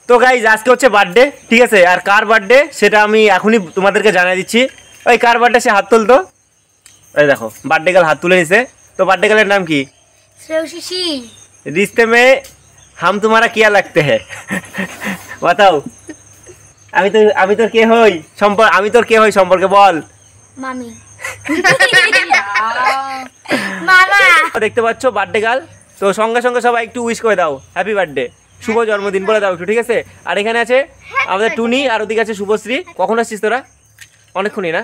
তো গাইজ আজকে হচ্ছে বার্থডে, ঠিক আছে? আর কার বার্থডে সেটা আমি এখনই তোমাদেরকে জানিয়ে দিচ্ছি। ওই কার বার্থডে সে হাত তুলতো, এই দেখো বার্থডে গার্ল হাত তুলে নিছে। তো বার্থডে গার্লের নাম কি? रिश्ते में हम तुम्हारा क्या लगते हैं बताओ। আমি তোর কে হই সম্পর্কে বল। মামি মামা দেখতে পাচ্ছ বার্থডে গার্ল। তো সঙ্গে সঙ্গে সবাই একটু উইশ করে দাও, হ্যাপি বার্থডে, শুভ জন্মদিন বলে দাও একটু, ঠিক আছে? আর এখানে আছে আমাদের টুনি, আর ওদিকে আছে শুভশ্রী। কখন আসছিস তোরা? অনেকক্ষণই না,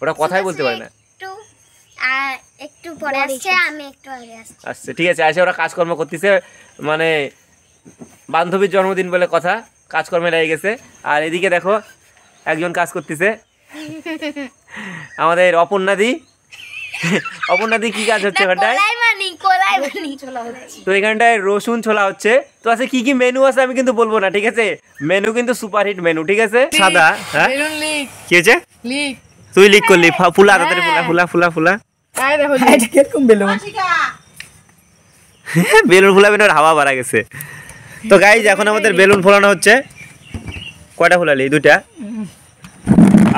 ওরা কথাই বলতে পারে না। একটু পরে আসছে, আমি একটু আগে আসছি। আচ্ছা ঠিক আছে, আসে ওরা কাজকর্ম করতেছে, মানে বান্ধবীর জন্মদিন বলে কথা, কাজকর্মে লেগে গেছে। আর এদিকে দেখো একজন কাজ করতেছে, আমাদের অপর্ণাদি। অপর্ণাদি কি কাজ হচ্ছে এখানটায়? তো এখানটায় রসুন ছোলা হচ্ছে। তো আছে কি কি মেনু আছে আমি কিন্তু বলবো না, ঠিক আছে? মেনু কিন্তু সুপারহিট মেনু, ঠিক আছে? সাদা, হ্যাঁ কি হয়েছে? তুই লিক করলি, ফুলা তাড়াতাড়ি, ফুলা ফুলা ফুলা ফুলা। বেলুন ফুলাবে না, হাওয়া বাড়া গেছে। তো গাইজ এখন আমাদের বেলুন ফোলানো হচ্ছে। কয়টা ফুলালি? দুইটা,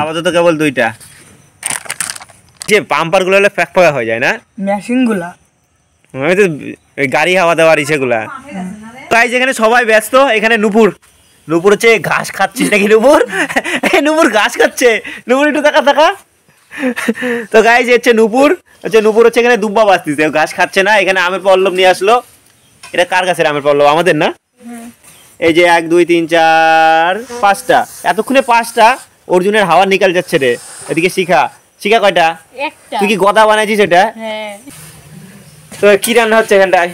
আপাতত কেবল দুইটা। যে পাম্পার গুলো হলে ফ্যাক ফাঁকা হয়ে যায় না, মেশিন গুলা আমি তো গাড়ি হাওয়া দেওয়ার ইসেগুলা। গাইজ এখানে সবাই ব্যস্ত। এখানে নুপুর হচ্ছে ঘাস খাচ্ছিস নাকি নুপুর? নুপুর ঘাস খাচ্ছে, নুপুর একটু দেখা দেখা। তো গাইজ হচ্ছে নুপুর হচ্ছে এখানে দুব্বা বাঁচতেছে, ঘাস খাচ্ছে না। এখানে আমের পল্লব নিয়ে আসলো। এটা কার কাছে আমের পল্লব? আমাদের না? এই যে 1 2 3 4 5টা, এতক্ষণে 5টা অর্জুনের হাওয়া নিকাল যাচ্ছে রে। এদিকে শিখা কয়টা? তুই কি গদা বানাইছিস এটা? তো কি রান্না হচ্ছে এখানটায়?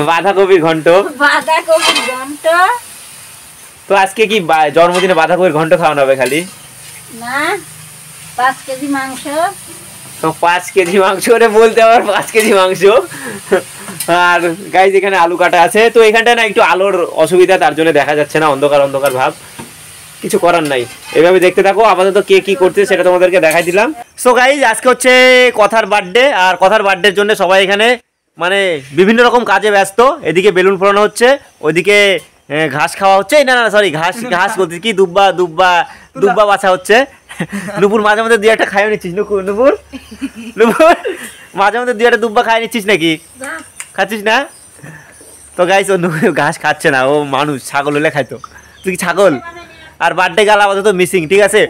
বাঁধাকপির ঘন্ট। তো আজকে কি জন্মদিনে বাঁধাকপির ঘন্ট খাওয়ানো হবে খালি? না, 5 কেজি মাংস। তো 5 কেজি মাংস রে বলতে, আবার 5 কেজি মাংস। আর গাইজ এখানে আলু কাটা আছে। তো এখানটা না একটু আলোর অসুবিধা, তার জন্য দেখা যাচ্ছে না, অন্ধকার ভাব। কিছু করার নাই, এভাবে দেখতে থাকো। আপাতত কে কি করছে সেটা তোমাদেরকে দেখাই দিলাম। সো গাইজ আজকে হচ্ছে কথার বার্থডে, আর কথার বার্থডের জন্য সবাই এখানে মানে বিভিন্ন রকম কাজে ব্যস্ত। এদিকে বেলুন ফোলানো হচ্ছে, ওইদিকে ঘাস খাওয়া হচ্ছে। না সরি, ঘাস বলতে কি, দুব্বা বাছা হচ্ছে। নুপুর মাঝে মধ্যে 2 একটা খাইয়ে নিচ্ছিস? নুপুর মাঝে মধ্যে 2 একটা দুব্বা খাইয়ে নিচ্ছিস নাকি? খাচ্ছিস না? তো গাইজ ও ঘাস খাচ্ছে না, ও মানুষ, ছাগল হলে খাইতো। তুই কি ছাগল? আর বার্থডে গাল আপাতত মিসিং, ঠিক আছে?